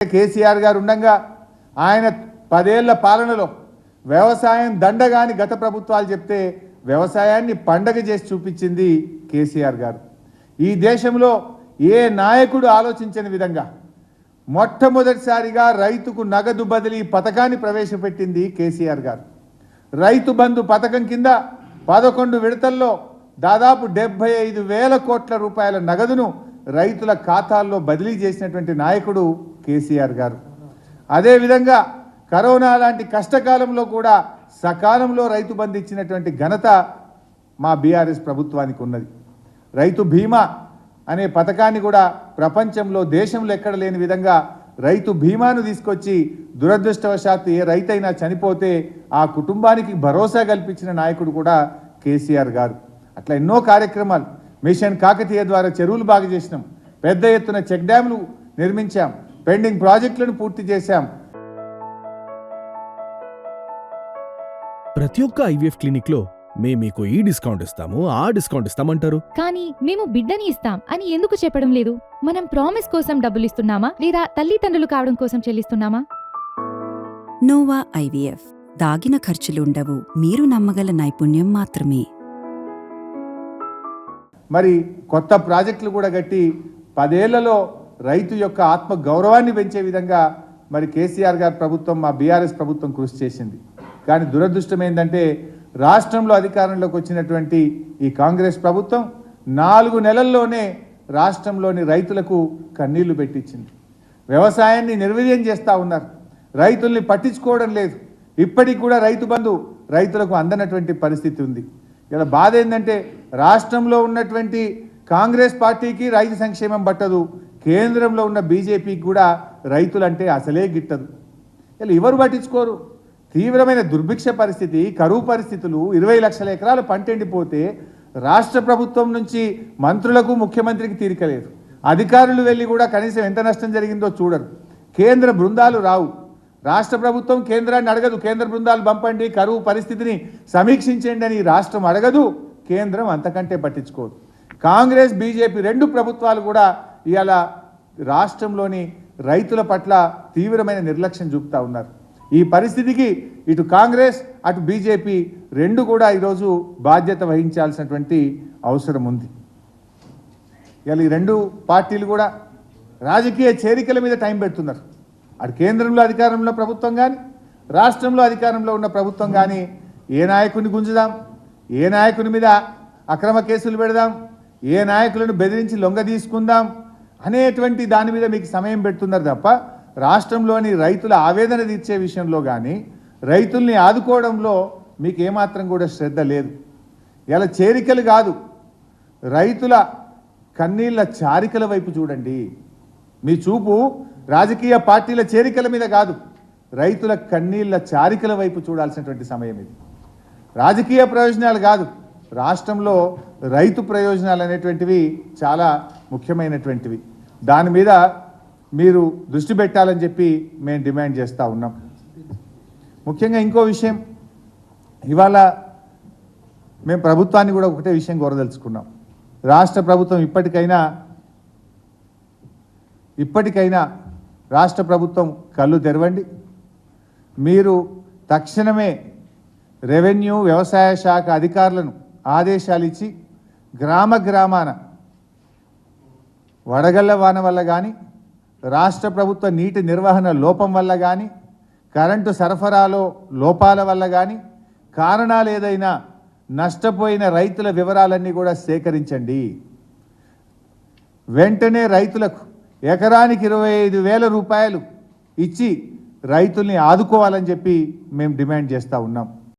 కేసీఆర్ గారు ఉండగా ఆయన 10 ఏళ్ల పాలనలో వ్యవసాయం దండగాని గత ప్రభుత్వాలు చెప్తే వ్యవసాయాన్ని పండగ చేసి చూపించింది కేసీఆర్ గారు. ఈ దేశంలో ఏ నాయకుడు ఆలోచించని విధంగా మొట్టమొదటిసారిగా రైతుకు నగదు బదిలీ పథకాన్ని ప్రవేశపెట్టింది కేసీఆర్ గారు. రైతు బంధు పథకం కింద 11 విడతల్లో దాదాపు 75,000 కోట్ల రూపాయల నగదును రైతుల ఖాతాల్లో బదిలీ చేసినటువంటి నాయకుడు కేసీఆర్ గారు. అదేవిధంగా కరోనా లాంటి కష్టకాలంలో కూడా సకాలంలో రైతు బంధు ఇచ్చినటువంటి ఘనత మా బీఆర్ఎస్ ప్రభుత్వానికి ఉన్నది. రైతు బీమా అనే పథకాన్ని కూడా ప్రపంచంలో దేశంలో ఎక్కడ లేని విధంగా రైతు బీమాను తీసుకొచ్చి దురదృష్టవశాత్తు ఏ రైతైనా చనిపోతే ఆ కుటుంబానికి భరోసా కల్పించిన నాయకుడు కూడా కేసీఆర్ గారు. అట్లా ఎన్నో కార్యక్రమాలు, మిషన్ కాకతీయ ద్వారా చెరువులు బాగు చేసినాం, పెద్ద ఎత్తున చెక్ డ్యాములు నిర్మించాం, పెండింగ్ ప్రాజెక్టులను పూర్తి చేశాం. ప్రతి ఒక్క ఐవీఎఫ్ క్లినిక్ లో మీకు ఈ డిస్కౌంట్ ఇస్తాము, ఆ డిస్కౌంట్ ఇస్తామంటారు, కానీ మేము బిడ్డని ఇస్తాం అని ఎందుకు చెప్పడం లేదు? మనం ప్రామిస్ కోసం డబ్బులు ఇస్తున్నామా లేదా తల్లిదండ్రులు కావడం కోసం చెల్లిస్తున్నామా? నోవా ఐవీఎఫ్ దాగిన ఖర్చులుండవు, మీరు నమ్మగల నైపుణ్యం మాత్రమే. మరి కొత్త ప్రాజెక్టులు కూడా కట్టి 10 ఏళ్లలో రైతు యొక్క ఆత్మ గౌరవాన్ని పెంచే విధంగా మరి కేసీఆర్ గారి ప్రభుత్వం, మా బీఆర్ఎస్ ప్రభుత్వం కృషి చేసింది. కానీ దురదృష్టం ఏంటంటే రాష్ట్రంలో అధికారంలోకి వచ్చినటువంటి ఈ కాంగ్రెస్ ప్రభుత్వం 4 నెలల్లోనే రాష్ట్రంలోని రైతులకు కన్నీళ్లు పెట్టించింది. వ్యవసాయాన్ని నిర్వీర్యం చేస్తూ ఉన్నారు, రైతుల్ని పట్టించుకోవడం లేదు. ఇప్పటికి కూడా రైతు బంధు రైతులకు అందనటువంటి పరిస్థితి ఉంది. ఇలా బాధ ఏంటంటే రాష్ట్రంలో ఉన్నటువంటి కాంగ్రెస్ పార్టీకి రైతు సంక్షేమం పట్టదు, కేంద్రంలో ఉన్న బీజేపీకి కూడా రైతులంటే అసలే గిట్టదు. ఇలా ఎవరు పట్టించుకోరు. తీవ్రమైన దుర్భిక్ష పరిస్థితి, కరువు పరిస్థితులు, 20 లక్షల ఎకరాలు పంట ఎండిపోతే రాష్ట్ర ప్రభుత్వం నుంచి మంత్రులకు ముఖ్యమంత్రికి తీరికలేదు. అధికారులు వెళ్ళి కూడా కనీసం ఎంత నష్టం జరిగిందో చూడరు. కేంద్ర బృందాలు రావు. రాష్ట్ర ప్రభుత్వం కేంద్రాన్ని అడగదు, కేంద్ర బృందాలు పంపండి, కరువు పరిస్థితిని సమీక్షించండి అని రాష్ట్రం అడగదు, కేంద్రం అంతకంటే పట్టించుకోదు. కాంగ్రెస్ బీజేపీ 2 ప్రభుత్వాలు కూడా ఇవాళ రాష్ట్రంలోని రైతుల పట్ల తీవ్రమైన నిర్లక్ష్యం చూపుతా ఉన్నారు. ఈ పరిస్థితికి ఇటు కాంగ్రెస్ అటు బీజేపీ 2 కూడా ఈరోజు బాధ్యత వహించాల్సినటువంటి అవసరం ఉంది. ఇవాళ ఈ 2 పార్టీలు కూడా రాజకీయ చేరికల మీద టైం పెడుతున్నారు. అటు కేంద్రంలో అధికారంలో ప్రభుత్వం కానీ రాష్ట్రంలో అధికారంలో ఉన్న ప్రభుత్వం కానీ ఏ నాయకుని గుంజుదాం, ఏ నాయకుని మీద అక్రమ కేసులు పెడదాం, ఏ నాయకులను బెదిరించి లొంగ తీసుకుందాం అనేటువంటి దాని మీద మీకు సమయం పెడుతున్నారు తప్ప రాష్ట్రంలోని రైతుల ఆవేదన తీర్చే విషయంలో కానీ రైతుల్ని ఆదుకోవడంలో మీకు ఏమాత్రం కూడా శ్రద్ధ లేదు. ఇలా చేరికలు కాదు, రైతుల కన్నీళ్ళ చారికల వైపు చూడండి. మీ చూపు రాజకీయ పార్టీల చేరికల మీద కాదు, రైతుల కన్నీళ్ళ చారికల వైపు చూడాల్సినటువంటి సమయం ఇది. రాజకీయ ప్రయోజనాలు కాదు, రాష్ట్రంలో రైతు ప్రయోజనాలు అనేటువంటివి చాలా ముఖ్యమైనటువంటివి. దాని మీద మీరు దృష్టి పెట్టాలని చెప్పి మేము డిమాండ్ చేస్తూ ఉన్నాం. ముఖ్యంగా ఇంకో విషయం, ఇవాళ మేము ప్రభుత్వాన్ని కూడా ఒకటే విషయం కోరదలుచుకున్నాం. రాష్ట్ర ప్రభుత్వం ఇప్పటికైనా రాష్ట్ర ప్రభుత్వం కళ్ళు తెరవండి. మీరు తక్షణమే రెవెన్యూ వ్యవసాయ శాఖ అధికారులను ఆదేశాలు ఇచ్చి గ్రామాన వడగళ్ల వాన వల్ల కానీ రాష్ట్ర ప్రభుత్వ నీటి నిర్వహణ లోపం వల్ల కానీ కరెంటు సరఫరాలో లోపాల వల్ల కానీ కారణాలు ఏదైనా నష్టపోయిన రైతుల వివరాలన్నీ కూడా సేకరించండి. వెంటనే రైతులకు ఎకరానికి 25,000 రూపాయలు ఇచ్చి రైతుల్ని ఆదుకోవాలని చెప్పి మేము డిమాండ్ చేస్తూ ఉన్నాం.